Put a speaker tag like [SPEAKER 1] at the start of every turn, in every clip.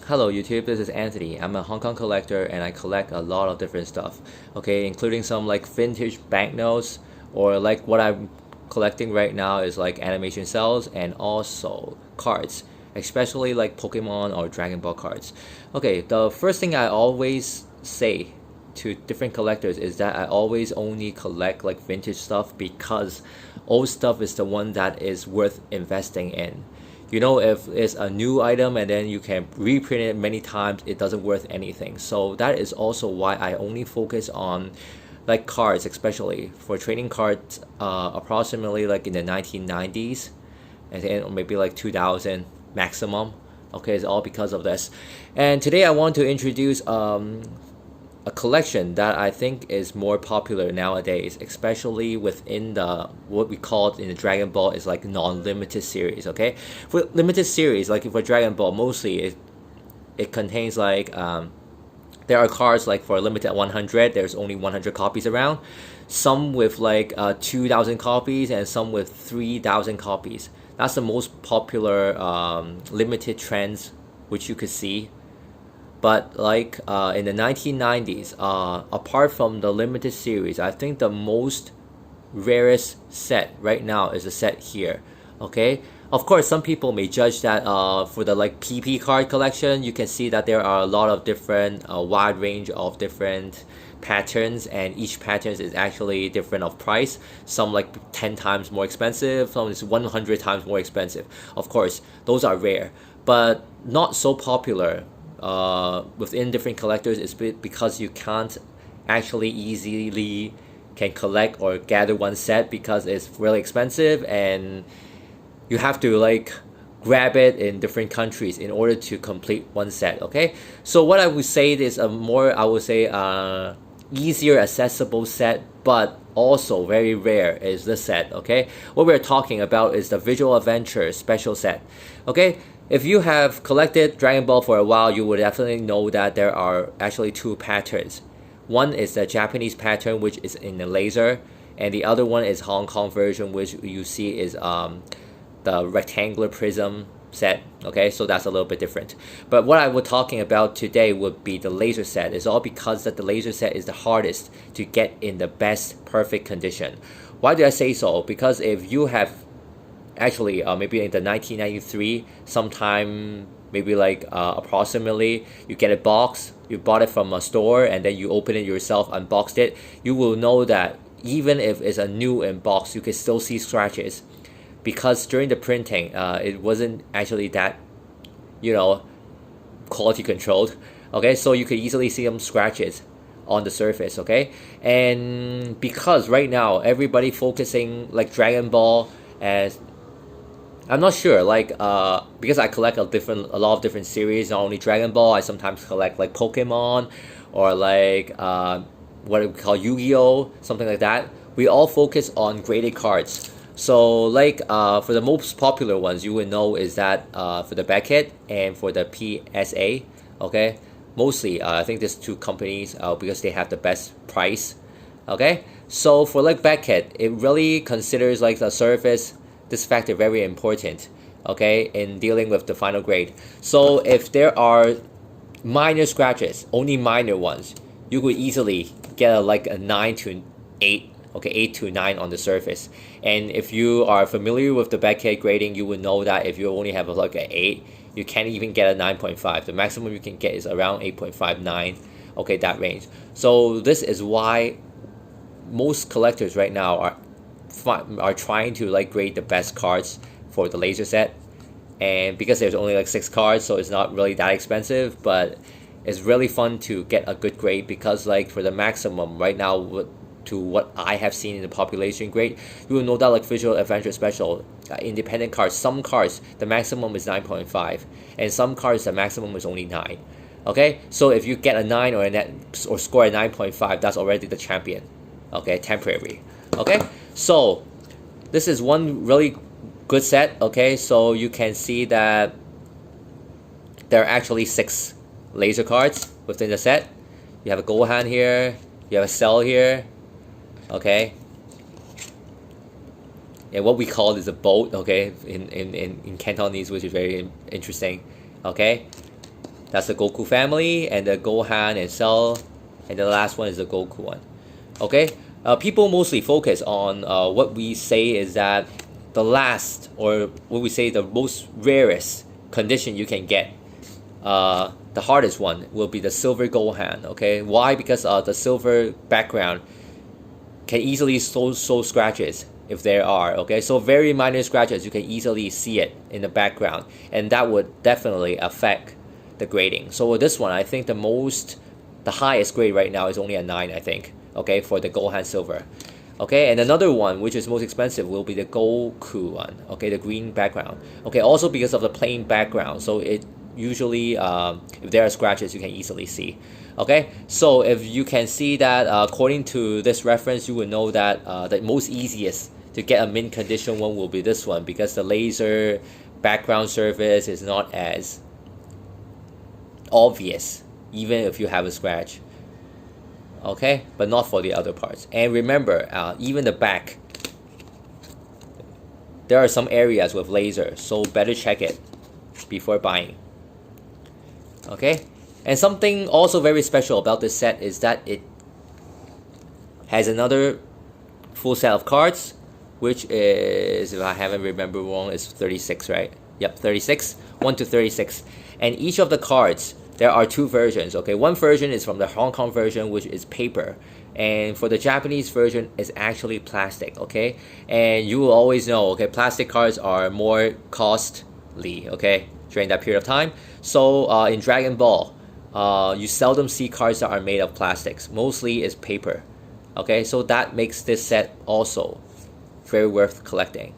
[SPEAKER 1] Hello YouTube, this is Anthony. I'm a Hong Kong collector and I collect a lot of different stuff. Okay, including some like vintage banknotes, or like what I'm collecting right now is like animation cells and also cards, especially like Pokemon or Dragon Ball cards. Okay, the first thing I always say to different collectors is that I always only collect like vintage stuff because old stuff is the one that is worth investing in. You know, if it's a new item and then you can reprint it many times, it doesn't worth anything. So that is also why I only focus on like cards, especially for trading cards, approximately like in the 1990s and then maybe like 2000 maximum. Okay, it's all because of this. And today I want to introduce a collection that I think is more popular nowadays, especially within the what we call in the Dragon Ball is like non-limited series. Okay, for limited series, like for Dragon Ball, mostly it contains like there are cards like for limited 100. There's only 100 copies around. Some with like 2,000 copies and some with 3,000 copies. That's the most popular limited trends which you could see. But like in the 1990s, apart from the limited series, I think the most rarest set right now is the set here. Okay, of course some people may judge that for the like PP card collection, you can see that there are a lot of different wide range of different patterns, and each pattern is actually different of price. Some like 10 times more expensive, some is 100 times more expensive. Of course those are rare, but not so popular within different collectors is because you can't actually easily can collect or gather one set because it's really expensive and you have to like grab it in different countries in order to complete one set. Okay, so what I would say is a more, I would say, easier accessible set but also very rare is this set. Okay, what we're talking about is the Visual Adventure special set. Okay, if you have collected Dragon Ball for a while, you would definitely know that there are actually two patterns. One is the Japanese pattern, which is in the laser, and the other one is Hong Kong version, which you see is the rectangular prism set. Okay, so that's a little bit different. But what I was talking about today would be the laser set. It's all because that the laser set is the hardest to get in the best perfect condition. Why do I say so? Because if you have actually maybe in the 1993 sometime, maybe like approximately, you get a box, you bought it from a store and then you open it yourself, unboxed it, you will know that even if it's a new in box, you can still see scratches because during the printing it wasn't actually that, you know, quality controlled. Okay, so you could easily see some scratches on the surface. Okay, and because right now everybody focusing like Dragon Ball as, I'm not sure, like because I collect a lot of different series, not only Dragon Ball, I sometimes collect like Pokemon or like what we call Yu-Gi-Oh, something like that. We all focus on graded cards. So like for the most popular ones you would know is that for the Beckett and for the PSA. Okay, mostly I think there's two companies because they have the best price. Okay, so for like Beckett, it really considers like the surface, this factor very important, okay, in dealing with the final grade. So if there are minor scratches, only minor ones, you could easily get like a 9 to 8, okay, 8 to 9 on the surface. And if you are familiar with the Beckett grading, you would know that if you only have like an 8, you can't even get a 9.5. The maximum you can get is around 8.5, 9, okay, that range. So this is why most collectors right now are trying to like grade the best cards for the laser set, and because there's only like 6 cards, so it's not really that expensive, but it's really fun to get a good grade because like for the maximum right now, to what I have seen in the population grade, you will know that like Visual Adventure Special independent cards, some cards the maximum is 9.5 and some cards the maximum is only 9. Okay, so if you get a 9 or a net or score a 9.5, that's already the champion. Okay, temporary. Okay, so this is one really good set. Okay, so you can see that there are actually 6 laser cards within the set. You have a Gohan here, you have a Cell here. Okay, and what we call is a boat. Okay, in Cantonese, which is very interesting. Okay, That's the Goku family, and the Gohan and Cell, and the last one is the Goku one. Okay, people mostly focus on what we say is that the last, or what we say the most rarest condition you can get. The hardest one will be the silver Gohan. Okay, why? Because the silver background can easily show scratches if there are. Okay, so very minor scratches, you can easily see it in the background, and that would definitely affect the grading. So with this one, I think the highest grade right now is only a 9, I think. Okay, for the Gohan silver. Okay, and another one which is most expensive will be the Goku one. Okay, the green background. Okay, also because of the plain background, so it usually if there are scratches, you can easily see. Okay, so if you can see that according to this reference, you will know that the most easiest to get a mint condition one will be this one, because the laser background surface is not as obvious even if you have a scratch. Okay, but not for the other parts. And remember, even the back, there are some areas with laser, so better check it before buying. Okay, and something also very special about this set is that it has another full set of cards, which is, if I haven't remembered wrong, is 36, right? Yep, 36, 1 to 36. And each of the cards, there are 2 versions. Okay, one version is from the Hong Kong version, which is paper, and for the Japanese version is actually plastic. Okay, and you will always know, okay, plastic cards are more costly, okay, during that period of time. So in Dragon Ball, you seldom see cards that are made of plastics. Mostly is paper. Okay, so that makes this set also very worth collecting.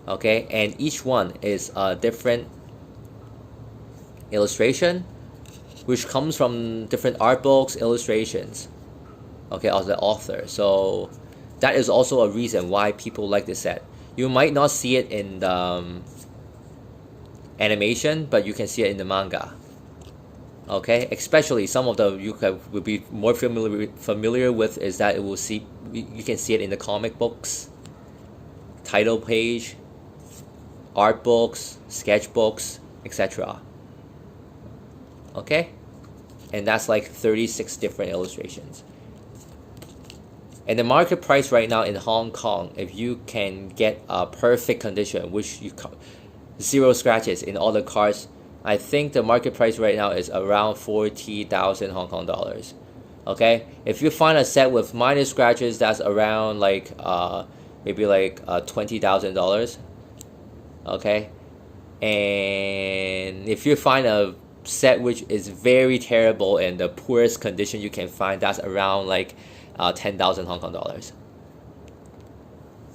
[SPEAKER 1] Okay, and each one is a different illustration, which comes from different art books, illustrations, okay, of the author. So that is also a reason why people like this set. You might not see it in the animation, but you can see it in the manga. Okay, especially some of the will be more familiar with is that you can see it in the comic books, title page, art books, sketchbooks, etc. Okay, and that's like 36 different illustrations. And the market price right now in Hong Kong, if you can get a perfect condition, which you 0 scratches in all the cards, I think the market price right now is around 40,000 Hong Kong dollars. Okay, if you find a set with minor scratches, that's around like maybe like $20,000. Okay, and if you find a set which is very terrible and the poorest condition you can find, that's around like 10,000 Hong Kong dollars.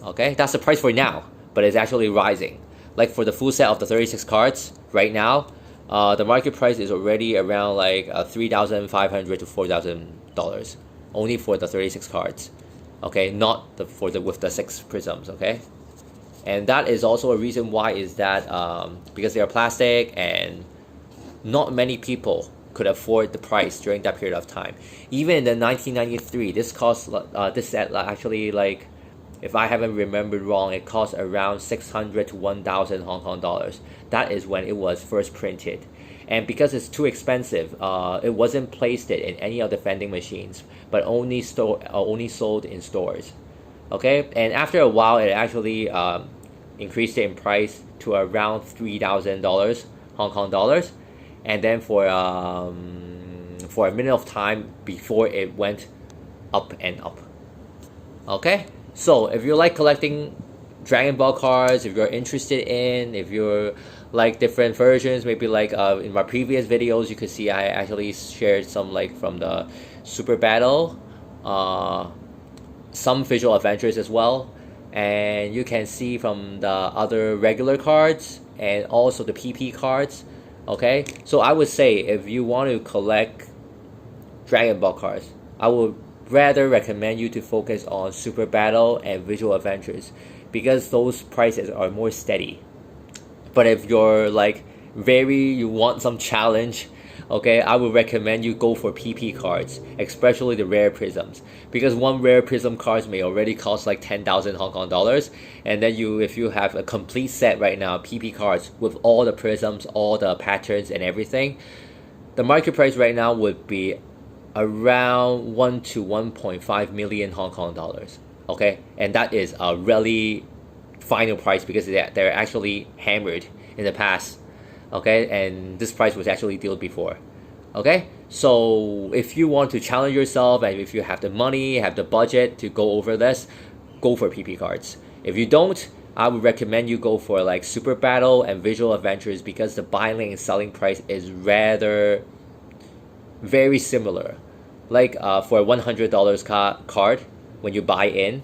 [SPEAKER 1] Okay, that's the price for now, but it's actually rising. Like for the full set of the 36 cards right now, the market price is already around like $3,500 to $4,000 only for the 36 cards. Okay, not with the 6 prisms. Okay, and that is also a reason why is that because they are plastic and not many people could afford the price during that period of time. Even in the 1993, this set actually, like, if I haven't remembered wrong, it cost around 600 to 1,000 Hong Kong dollars. That is when it was first printed. And because it's too expensive, it wasn't placed in any of the vending machines, but only sold in stores. Okay, and after a while, it actually increased in price to around $3,000 Hong Kong dollars, and then for a minute of time before it went up and up. Okay, so if you like collecting Dragon Ball cards, if you're interested if you're like different versions, maybe like in my previous videos, you could see I actually shared some like from the Super Battle, some visual adventures as well, and you can see from the other regular cards and also the PP cards. Okay, so I would say if you want to collect Dragon Ball cards, I would rather recommend you to focus on Super Battle and Visual Adventures, because those prices are more steady. But if you're like you want some challenge, okay, I would recommend you go for PP cards, especially the rare prisms, because one rare prism cards may already cost like 10,000 Hong Kong dollars, and then if you have a complete set right now, PP cards with all the prisms, all the patterns and everything, the market price right now would be around 1 to 1.5 million Hong Kong dollars. Okay, and that is a really final price because they're actually hammered in the past. Okay, and this price was actually dealt before. Okay, so if you want to challenge yourself and if you have the money, have the budget to go over this, go for PP cards. If you don't, I would recommend you go for like Super Battle and Visual Adventures because the buying and selling price is rather very similar. Like for a $100 card, when you buy in,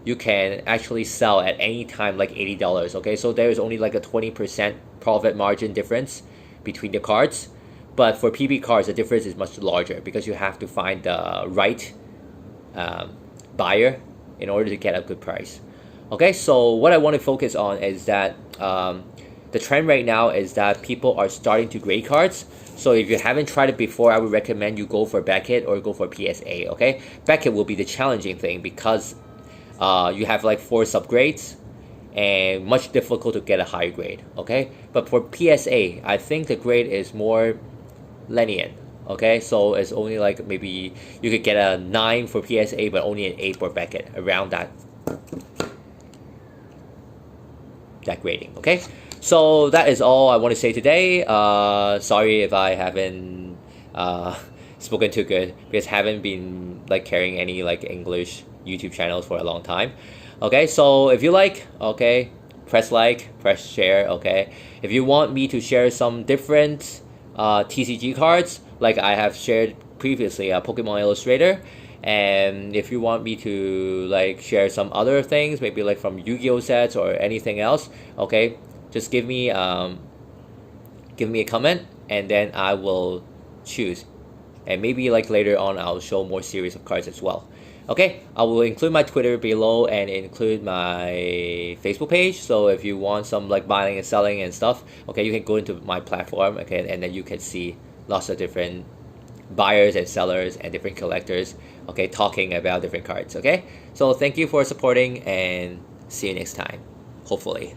[SPEAKER 1] you can actually sell at any time like $80. Okay, so there is only like a 20% profit margin difference between the cards. But for PB cards, the difference is much larger because you have to find the right buyer in order to get a good price. Okay, so what I want to focus on is that the trend right now is that people are starting to grade cards. So if you haven't tried it before, I would recommend you go for Beckett or go for PSA. Okay, Beckett will be the challenging thing because you have like 4 subgrades and much difficult to get a higher grade. Okay, but for PSA, I think the grade is more lenient. Okay, so it's only like maybe you could get a 9 for PSA but only an 8 for Beckett, around that grading. Okay, so that is all I want to say today. Sorry if I haven't spoken too good because I haven't been like carrying any like English YouTube channels for a long time. Okay, so if you like, okay, press like, press share. Okay, if you want me to share some different TCG cards like I have shared previously, Pokemon Illustrator, and if you want me to like share some other things, maybe like from Yu-Gi-Oh sets or anything else, okay, just give me a comment and then I will choose, and maybe like later on I'll show more series of cards as well. Okay, I will include my Twitter below and include my Facebook page, so if you want some like buying and selling and stuff, okay, you can go into my platform, okay, and then you can see lots of different buyers and sellers and different collectors, okay, talking about different cards. Okay, so thank you for supporting and see you next time, hopefully.